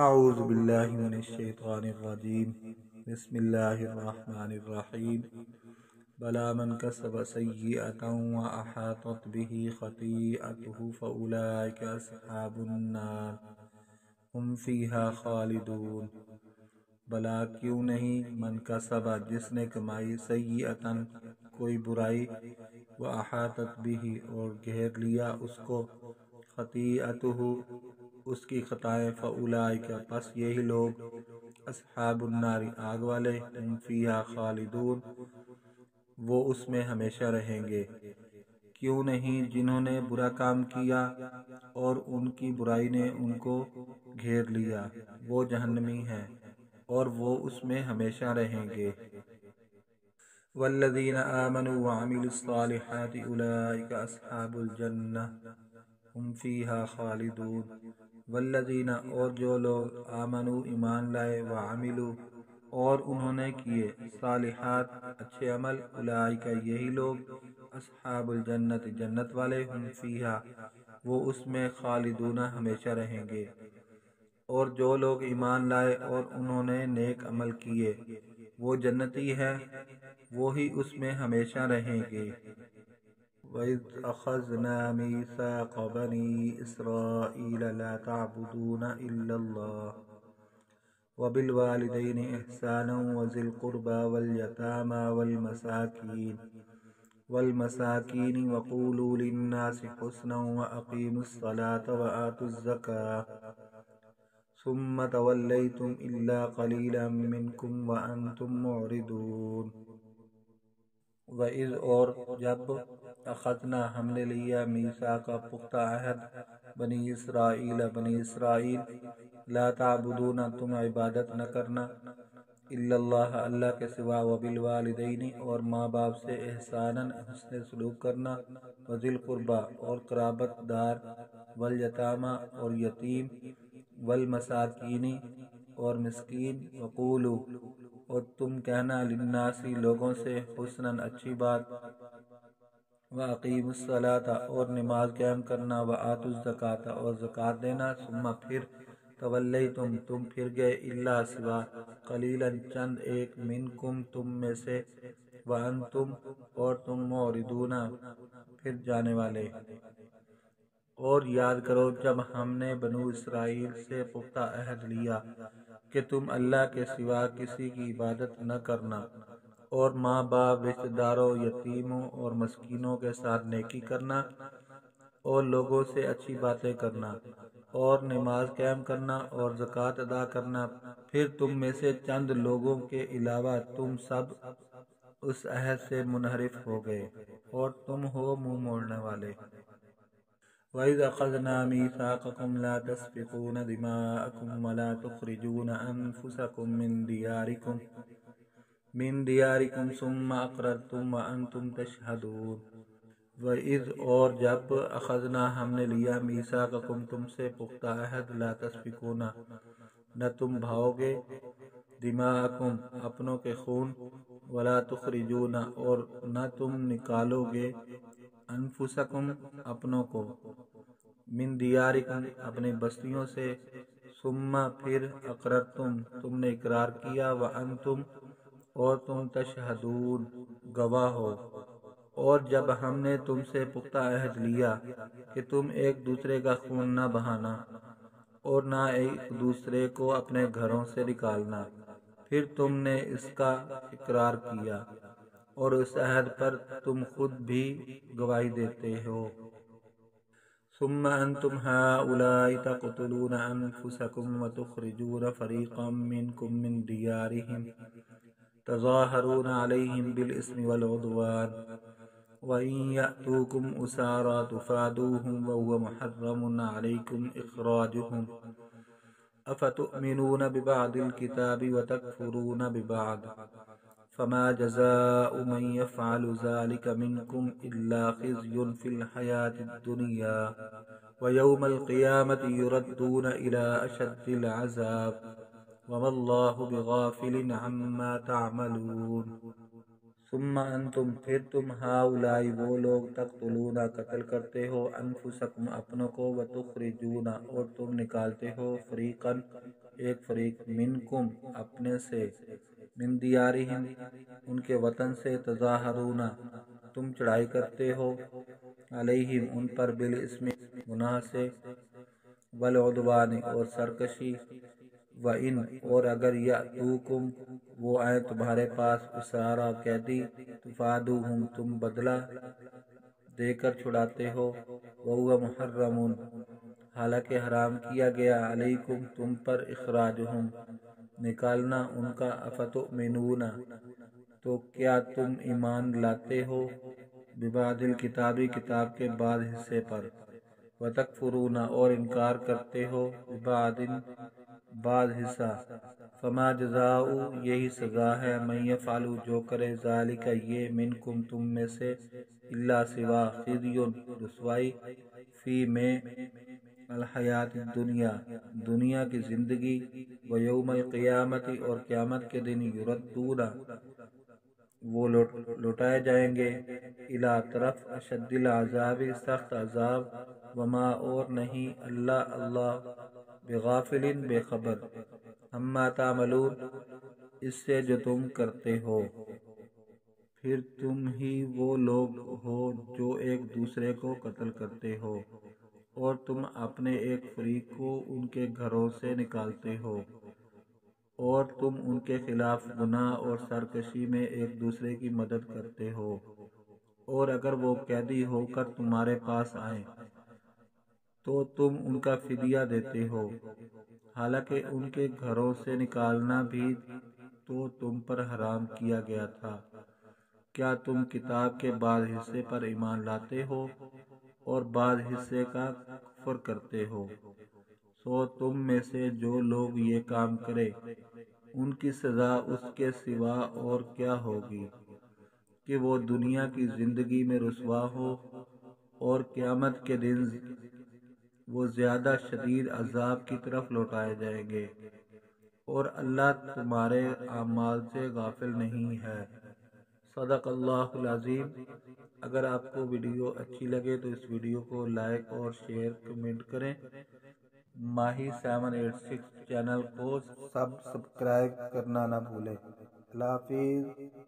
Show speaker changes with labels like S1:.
S1: اعوذ باللہ من الشیطان الرجیم بسم اللہ الرحمن الرحیم بلا من کسب سیئة وأحاطت به خطیئته فأولئک اصحاب النار ہم فیہا خالدون۔ بلا کیوں نہیں، من کسب جس نے کمائی، سیئۃً کوئی برائی، وأحاطت به اور گھیر لیا اس کو، خطیئتہ اس کی خطائیں، فأولئک پس یہی لوگ، اصحاب النار آگ والے، ہم فیہا خالدون وہ اس میں ہمیشہ رہیں گے۔ کیوں نہیں، جنہوں نے برا کام کیا اور ان کی برائی نے ان کو گھیر لیا، وہ جہنمی ہیں اور وہ اس میں ہمیشہ رہیں گے۔ والذین آمنوا وعملوا الصالحات اولئک اصحاب الجنہ ہم فیہا خالدون۔ والذین اور جو لوگ، آمنوا ایمان لائے، وعملوا اور انہوں نے کیے، صالحات اچھے عمل، اولئک یہی لوگ، اصحاب الجنت جنت والے، ہم فیہا وہ اس میں، خالدون ہمیشہ رہیں گے۔ اور جو لوگ ایمان لائے اور انہوں نے نیک عمل کیے، وہ جنتی ہیں، وہی اس میں ہمیشہ رہیں گے۔ وَإِذْ أَخَذْنَا مِيثَاقَ بَنِي إِسْرَائِيلَ لَا تَعْبُدُونَ إِلَّا اللَّهَ وَبِالْوَالِدَيْنِ إِحْسَانًا وَذِي الْقُرْبَى وَالْيَتَامَى وَالْمَسَاكِينِ وَقُولُوا لِلنَّاسِ حُسْنًا وَأَقِيمُوا الصَّلَاةَ وَآتُوا الزَّكَاةَ ثُمَّ تَوَلَّيْتُمْ إِلَّا قَلِيلًا مِّنكُمْ وَأَنْتُمْ مُعْرِضُونَ۔ وَإِذْ اور جب، اخذنا ہم نے لیا، میثاق پختہ عہد، بنی اسرائیل بنی اسرائیل، لا تعبدون تم عبادت نہ کرنا، الا اللہ اللہ کے سوا، وبالوالدین اور ماں باپ سے، احساناً حسن سلوک کرنا، وذی القربیٰ اور قرابت دار، والیتامیٰ اور یتیم، والمساکین اور مسکین، وقولوا اور تم کہنا، للناس لوگوں سے، حسناً اچھی بات، وَأَقِيمُوا الصَّلَاةَ اور نماز قائم کرنا، وَآتُوا الزَّكَاةَ اور زکوٰۃ دینا، ثم پھر، تولیتم تم پھر گئے، الا سوا، قلیلاً چند ایک، منکم تم میں سے، وانتم اور تم، معرضون پھر جانے والے۔ اور یاد کرو جب ہم نے بنو اسرائیل سے پختہ عہد لیا کہ تم اللہ کے سوا کسی کی عبادت نہ کرنا، اور ماں باپ، رشتہ داروں، یتیموں اور مسکینوں کے ساتھ نیکی کرنا، اور لوگوں سے اچھی باتیں کرنا، اور نماز قائم کرنا اور زکوٰۃ ادا کرنا، پھر تم میں سے چند لوگوں کے علاوہ تم سب اس عہد سے منحرف ہو گئے اور تم ہو منہ موڑنے والے۔ وَإِذْ أَخَذْنَا مِيثَاقَكُمْ لَا تَسْفِكُونَ دِمَاءَكُمْ وَلَا تُخْرِجُونَ أَنفُسَكُمْ مِنْ دِيَارِكُمْ ثُمَّ أَقْرَرْتُمْ وَأَنْتُمْ تَشْهَدُونَ۔ وَإِذْ اور جب، اخذنا ہم نے لیا، میثاقکم تم سے پختہ عہد، لا تسفکون نہ تم بہاؤ گے، دماءکم اپنوں کے خون، ولا تخرجون اور نہ تم نکالو گے، انفسکم اپنوں کو، من دیارکم اپنی بستیوں سے، ثم پھر، اقررتم تم نے اقرار کیا، وانتم اور تم، تشہدون گواہ ہو۔ اور جب ہم نے تم سے پختہ عہد لیا کہ تم ایک دوسرے کا خون نہ بہانا اور نہ ایک دوسرے کو اپنے گھروں سے نکالنا، پھر تم نے اس کا اقرار کیا اور اس عہد پر تم خود بھی گواہی دیتے ہو۔ ثم انتم هؤلاء تقتلون انفسكم وتخرجون فريقا منكم من ديارهم تظاهرون عليهم بالإثم والعدوان وإن يأتوكم أسارى تفادوهم وهو محرم عليكم إخراجهم أفتؤمنون ببعض الكتاب وتكفرون ببعض فما جزاء من يفعل ذلك منكم إلا خزي في الحياة الدنيا ويوم القيامة يردون إلى أشد العذاب وما الله بغافل عما تعملون۔ ثم انتم پھر تم، ہاؤلائی وہ لوگ، تقتلون قتل کرتے ہو، انفسکم اپنوں کو، وتخرجون اور تم نکالتے ہو، فریقاً ایک فریق منکم اپنے سے، من دیارہم ان کے وطن سے، تظاہرون تم چڑھائی کرتے ہو، علیہم ان پر، بالاسم گناہ سے، والعدوان اور سرکشی، وَإِنْ اور اگر یأتوکم وہ آئیں تمہارے پاس، اسارا قیدی، تفادوہم تم بدلہ دے کر چھڑاتے ہو، وَهُوَ مُحَرَّمٌ حالانکہ حرام کیا گیا، علیکم تم پر، اخراجہم نکالنا ان کا، افتؤمنون تو کیا تم ایمان لاتے ہو، ببعض الکتابی کتاب کے بعض حصے پر، وتکفرون اور انکار کرتے ہو، ببعض بعض حصہ، فما جزاؤ یہی سزا ہے، من یفعل جو کرے، ذالک یہ، منکم تم میں سے، الا سوا خزی رسوائی، فی میں الحیات الدنیا دنیا کی زندگی، و یوم القیامت اور قیامت کے دن، یردون وہ لوٹائے جائیں گے، الی طرف اشد العذاب سخت عذاب، وما اور نہیں، اللہ بغافل بے خبر، عما تعملون اس سے جو تم کرتے ہو، پھر تم ہی وہ لوگ ہو جو ایک دوسرے کو قتل کرتے ہو، اور تم اپنے ایک فریق کو ان کے گھروں سے نکالتے ہو، اور تم ان کے خلاف گناہ اور سرکشی میں ایک دوسرے کی مدد کرتے ہو، اور اگر وہ قیدی ہو کر تمہارے پاس آئیں تو تم ان کا فدیہ دیتے ہو، حالانکہ ان کے گھروں سے نکالنا بھی تو تم پر حرام کیا گیا تھا، کیا تم کتاب کے بعض حصے پر ایمان لاتے ہو اور بعض حصے کا کفر کرتے ہو، سو تم میں سے جو لوگ یہ کام کرے ان کی سزا اس کے سوا اور کیا ہوگی کہ وہ دنیا کی زندگی میں رسوا ہو، اور قیامت کے دن وہ زیادہ شدید عذاب کی طرف لوٹائے جائیں گے، اور اللہ تمہارے اعمال سے غافل نہیں ہے۔ صدق اللہ العظیم۔ اگر آپ کو ویڈیو اچھی لگے تو اس ویڈیو کو لائک اور شیئر کمنٹ کریں، ماہی 786 چینل کو سبسکرائب کرنا نہ بھولیں۔ اللہ حافظ۔